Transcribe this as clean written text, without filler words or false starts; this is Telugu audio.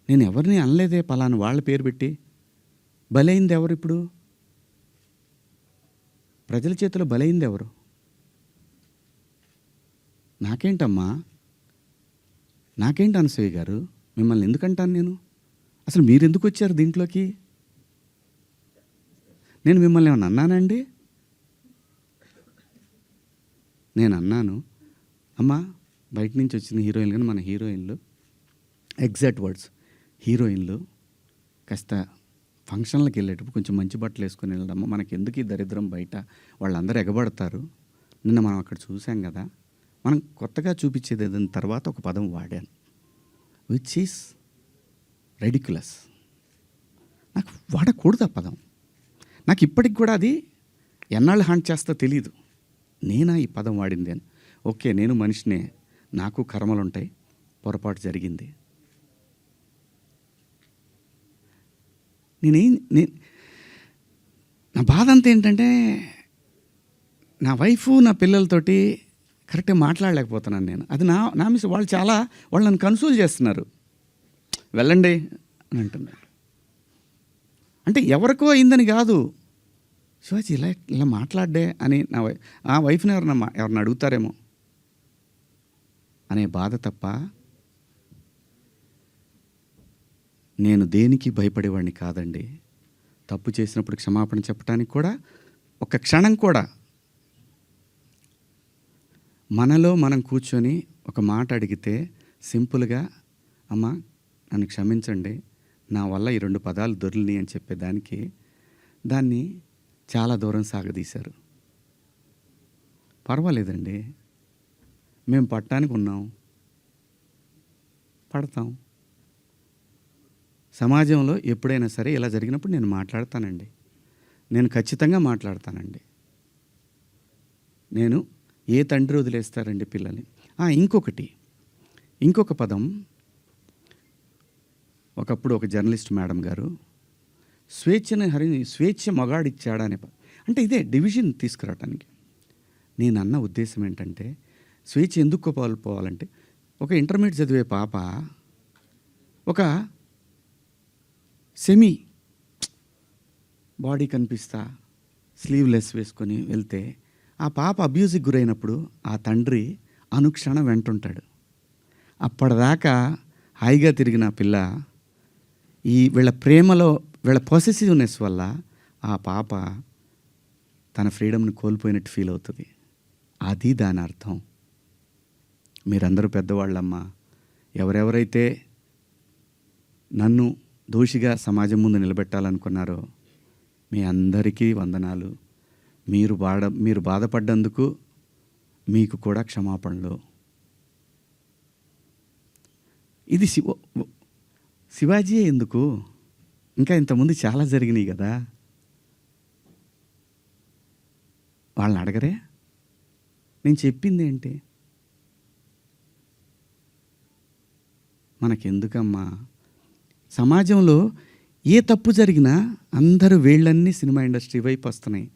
నేను ఎవరిని అనలేదే పలానా వాళ్ళ పేరు పెట్టి. బలైంది ఎవరు ఇప్పుడు? ప్రజల చేతిలో బలైంది ఎవరు? నాకేంటమ్మా, నాకేంటి అనసూయ గారు, మిమ్మల్ని ఎందుకంటాను నేను? అసలు మీరెందుకు వచ్చారు దీంట్లోకి? నేను మిమ్మల్ని ఏమన్నా అన్నానండి? నేను అన్నాను, అమ్మా బయట నుంచి వచ్చిన హీరోయిన్లు కానీ మన హీరోయిన్లు, ఎగ్జాక్ట్ వర్డ్స్, హీరోయిన్లు కాస్త ఫంక్షన్లకు వెళ్ళేటప్పుడు కొంచెం మంచి బట్టలు వేసుకొని వెళ్ళడమ్మా, మనకి ఎందుకు ఈ దరిద్రం బయట, వాళ్ళందరూ ఎగబడతారు. నిన్న మనం అక్కడ చూసాం కదా, మనం కొత్తగా చూపించేది ఏదైనా తర్వాత ఒక పదం వాడాను, విచ్ ఈస్ రెడిక్యులస్. నాకు వాడకూడదు ఆ పదం. నాకు ఇప్పటికి కూడా అది ఎన్నాళ్ళు హాంట్ చేస్తా తెలియదు. నేనా ఈ పదం వాడింది అని. ఓకే, నేను మనిషినే, నాకు కర్మలు ఉంటాయి, పొరపాటు జరిగింది. నా బాధ అంతా ఏంటంటే, నా వైఫ్ నా పిల్లలతోటి కరెక్ట్గా మాట్లాడలేకపోతున్నాను నేను. అది నా మిస్. వాళ్ళు నన్ను కన్సోల్ చేస్తున్నారు, వెళ్ళండి అని అంటున్నారు. అంటే ఎవరికో అయిందని కాదు, శివాజీ ఇలా మాట్లాడ్డే అని ఆ వైఫ్ని ఎవరన్నా అడుగుతారేమో అనే బాధ తప్ప నేను దేనికి భయపడేవాడిని కాదండి. తప్పు చేసినప్పుడు క్షమాపణ చెప్పడానికి కూడా ఒక క్షణం కూడా మనలో మనం కూర్చొని ఒక మాట అడిగితే సింపుల్గా, అమ్మ నన్ను క్షమించండి, నా వల్ల ఈ 2 పదాలు దొరికినాయి అని చెప్పేదానికి దాన్ని చాలా దూరం సాగదీశారు. పర్వాలేదండి, మేము పట్టడానికి ఉన్నాం, పడతాం. సమాజంలో ఎప్పుడైనా సరే ఇలా జరిగినప్పుడు నేను మాట్లాడతానండి, నేను ఖచ్చితంగా మాట్లాడతానండి. నేను ఏ తండ్రి వదిలేస్తారండి పిల్లల్ని? ఇంకొక పదం, ఒకప్పుడు ఒక జర్నలిస్ట్ మేడం గారు స్వేచ్ఛ మగాడిచ్చాడా అనే అంటే ఇదే డివిజన్ తీసుకురావటానికి. నేను అన్న ఉద్దేశం ఏంటంటే, స్వేచ్ఛ ఎందుకు కోల్పోవాలంటే, ఒక ఇంటర్మీడియట్ చదివే పాప ఒక సెమీ బాడీ కనిపిస్తా స్లీవ్లెస్ వేసుకొని వెళ్తే ఆ పాప అబ్యూజ్కి గురైనప్పుడు ఆ తండ్రి అనుక్షణం వెంటుంటాడు. అప్పటిదాకా హాయిగా తిరిగిన పిల్ల వీళ్ళ ప్రేమలో, వీళ్ళ పొసెసివ్నెస్ వల్ల ఆ పాప తన ఫ్రీడమ్ని కోల్పోయినట్టు ఫీల్ అవుతుంది. అది దాని అర్థం. మీరందరూ పెద్దవాళ్ళమ్మా, ఎవరెవరైతే నన్ను దోషిగా సమాజం ముందు నిలబెట్టాలనుకున్నారో మీ అందరికీ వందనాలు. మీరు బాధపడ్డందుకు మీకు కూడా క్షమాపణలు. ఇది శివాజీ ఎందుకు, ఇంకా ఇంతకుముందు చాలా జరిగినాయి కదా, వాళ్ళని అడగరే? నేను చెప్పింది ఏంటి? మనకెందుకమ్మా? సమాజంలో ఏ తప్పు జరిగినా అందరూ వేళ్ళన్నీ సినిమా ఇండస్ట్రీ వైపు వస్తున్నాయి.